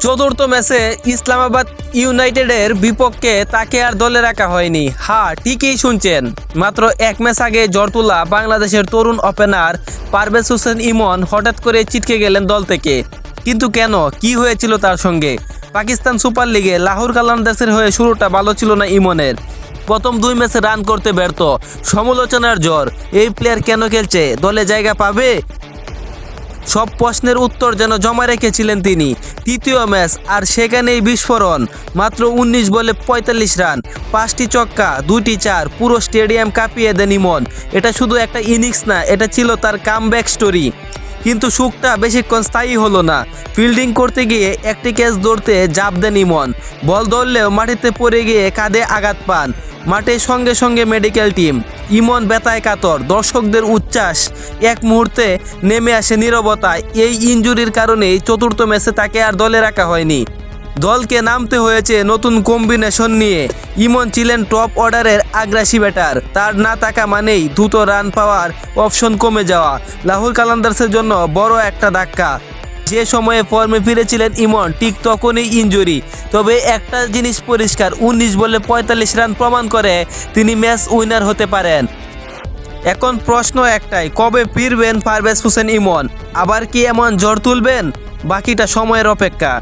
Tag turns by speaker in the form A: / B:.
A: চতুর্থ ম্যাচে ইসলামাবাদ ইউনাইটেডের বিপক্ষে তাকে আর দলে রাখা হয়নি। হ্যাঁ, ঠিকই শুনছেন, মাত্র এক ম্যাচ আগে জ্বর তোলা বাংলাদেশের তরুণ ওপেনার পারভেজ হোসেন ইমন হঠাৎ করে ছিটকে গেলেন দল থেকে। কিন্তু কেন, কি হয়েছিল তার সঙ্গে? পাকিস্তান সুপার লিগে লাহোর কালান্দার্সের হয়ে শুরুটা ভালো ছিল না ইমনের। প্রথম 2 ম্যাচে রান করতে ব্যর্থ, সমালোচনার জ্বর। এই প্লেয়ার কেন খেলছে, দলে জায়গা পাবে? সব প্রশ্নের উত্তর যেন জমা রেখেছিলেন তিনি। তৃতীয় ম্যাচ আর সেখানেই বিস্ফোরণ। মাত্র 19 বলে 45 রান, 5টি ছক্কা, 2টি চার, পুরো স্টেডিয়াম কাঁপিয়ে দেন ইমন। এটা শুধু একটা ইনিংস না, এটা ছিল তার কামব্যাক স্টোরি। কিন্তু সুখটা বেশিক্ষণ স্থায়ী হলো না। ফিল্ডিং করতে গিয়ে একটি ক্যাচ ধরতে জাপ দেন ইমন। বল ধরলেও মাটিতে পড়ে গিয়ে কাঁধে আঘাত পান। মাঠে সঙ্গে সঙ্গে মেডিকেল টিম। ইমন ব্যথায় কাতর, দর্শকদের উচ্ছ্বাস। এক মুহূর্তে নেমে আসে নীরবতা। এই ইনজুরির কারণেই চতুর্থ ম্যাচে তাকে আর দলে রাখা হয়নি। দলকে নামতে হয়েছে নতুন কম্বিনেশন নিয়ে। ইমন ছিলেন টপ অর্ডারের আগ্রাসী ব্যাটার। তার না থাকা মানেই দ্রুত রান পাওয়ার অপশন কমে যাওয়া। লাহোর কালান্দার্সের জন্য বড় একটা ধাক্কা। যে সময়ে ফর্মে ফিরেছিলেন ইমন, ঠিক তখনই ইনজুরি। তবে একটা জিনিস পরিষ্কার, 19 বলে 45 রান প্রমাণ করে তিনি ম্যাচ উইনার হতে পারেন। এখন প্রশ্ন একটাই, কবে ফিরবেন পারভেজ হোসেন ইমন? আবার কি এমন ঝড় তুলবেন? বাকিটা সময়ের অপেক্ষা।